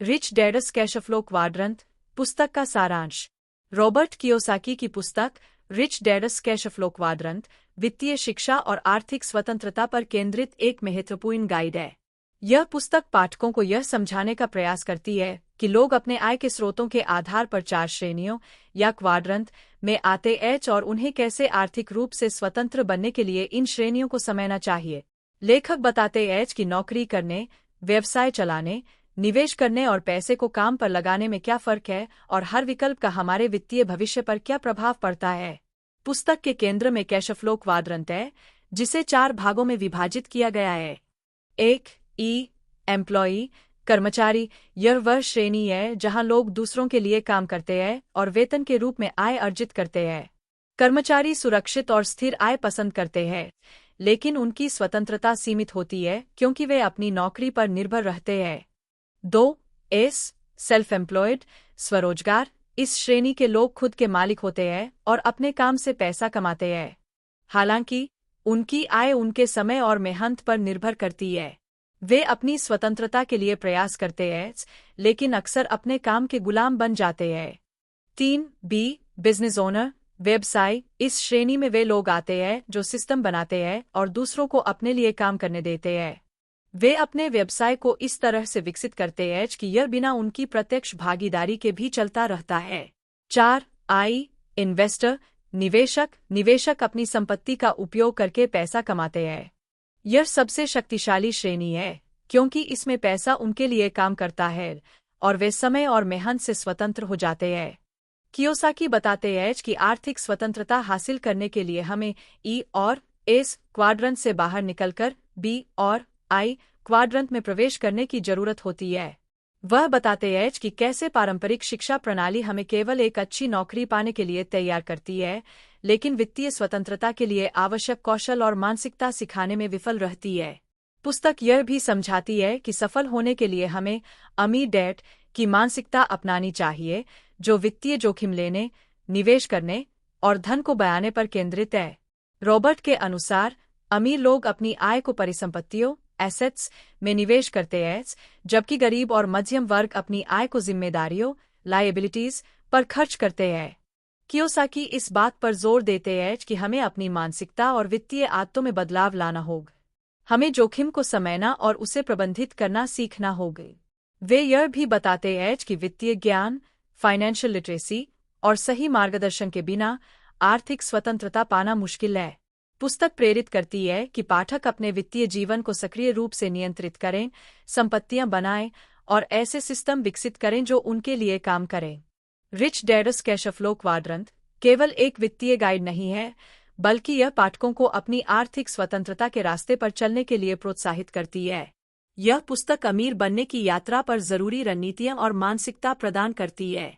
Rich dad cash flow quadrant पुस्तक का सारांश। रॉबर्ट कियोसाकी की पुस्तक rich dad cash flow quadrant वित्तीय शिक्षा और आर्थिक स्वतंत्रता पर केंद्रित एक महत्वपूर्ण गाइड है। यह पुस्तक पाठकों को यह समझाने का प्रयास करती है कि लोग अपने आय के स्रोतों के आधार पर 4 श्रेणियों या क्वाड्रेंट में आते हैं और उन्हें कैसे आर्थिक रूप से स्वतंत्र बनने के लिए इन श्रेणियों को समझना चाहिए। लेखक बताते हैं कि नौकरी करने, व्यवसाय चलाने, निवेश करने और पैसे को काम पर लगाने में क्या फर्क है और हर विकल्प का हमारे वित्तीय भविष्य पर क्या प्रभाव पड़ता है। पुस्तक के केंद्र में कैश फ्लो क्वाड्रेंट है, जिसे 4 भागों में विभाजित किया गया है। 1. एम्प्लॉई कर्मचारी। यह वह श्रेणी है जहां लोग दूसरों के लिए काम करते हैं और वेतन के रूप में आय अर्जित करते हैं। कर्मचारी सुरक्षित और स्थिर आय पसंद करते हैं, लेकिन उनकी स्वतंत्रता सीमित होती है क्योंकि वे अपनी नौकरी पर निर्भर रहते हैं। 2. सेल्फ एम्प्लॉयड स्वरोजगार। इस श्रेणी के लोग खुद के मालिक होते हैं और अपने काम से पैसा कमाते हैं। हालांकि उनकी आय उनके समय और मेहनत पर निर्भर करती है। वे अपनी स्वतंत्रता के लिए प्रयास करते हैं, लेकिन अक्सर अपने काम के गुलाम बन जाते हैं। 3. बिजनेस ओनर व्यवसाय। इस श्रेणी में वे लोग आते हैं जो सिस्टम बनाते हैं और दूसरों को अपने लिए काम करने देते हैं। वे अपने व्यवसाय को इस तरह से विकसित करते हैं कि यह बिना उनकी प्रत्यक्ष भागीदारी के भी चलता रहता है। 4. इन्वेस्टर निवेशक अपनी संपत्ति का उपयोग करके पैसा कमाते हैं। यह सबसे शक्तिशाली श्रेणी है क्योंकि इसमें पैसा उनके लिए काम करता है और वे समय और मेहनत से स्वतंत्र हो जाते हैं। कियोसाकी बताते हैं कि आर्थिक स्वतंत्रता हासिल करने के लिए हमें ई और एस क्वाड्रेंट से बाहर निकलकर बी और आई क्वाड्रेंट में प्रवेश करने की जरूरत होती है। वह बताते हैं कि कैसे पारंपरिक शिक्षा प्रणाली हमें केवल एक अच्छी नौकरी पाने के लिए तैयार करती है, लेकिन वित्तीय स्वतंत्रता के लिए आवश्यक कौशल और मानसिकता सिखाने में विफल रहती है। पुस्तक यह भी समझाती है कि सफल होने के लिए हमें अमीर डैड की मानसिकता अपनानी चाहिए, जो वित्तीय जोखिम लेने, निवेश करने और धन को बचाने पर केंद्रित है। रॉबर्ट के अनुसार अमीर लोग अपनी आय को परिसंपत्तियों एसेट्स में निवेश करते हैं, जबकि गरीब और मध्यम वर्ग अपनी आय को जिम्मेदारियों लायबिलिटीज पर खर्च करते हैं। कियोसाकी इस बात पर जोर देते हैं कि हमें अपनी मानसिकता और वित्तीय आदतों में बदलाव लाना होगा। हमें जोखिम को समझना और उसे प्रबंधित करना सीखना होगा। वे यह भी बताते हैं कि वित्तीय ज्ञान, फाइनेंशियल लिटरेसी और सही मार्गदर्शन के बिना आर्थिक स्वतंत्रता पाना मुश्किल है। पुस्तक प्रेरित करती है कि पाठक अपने वित्तीय जीवन को सक्रिय रूप से नियंत्रित करें, संपत्तियां बनाएं और ऐसे सिस्टम विकसित करें जो उनके लिए काम करें। Rich dad cash flow quadrant केवल एक वित्तीय गाइड नहीं है, बल्कि यह पाठकों को अपनी आर्थिक स्वतंत्रता के रास्ते पर चलने के लिए प्रोत्साहित करती है। यह पुस्तक अमीर बनने की यात्रा पर जरूरी रणनीतियां और मानसिकता प्रदान करती है।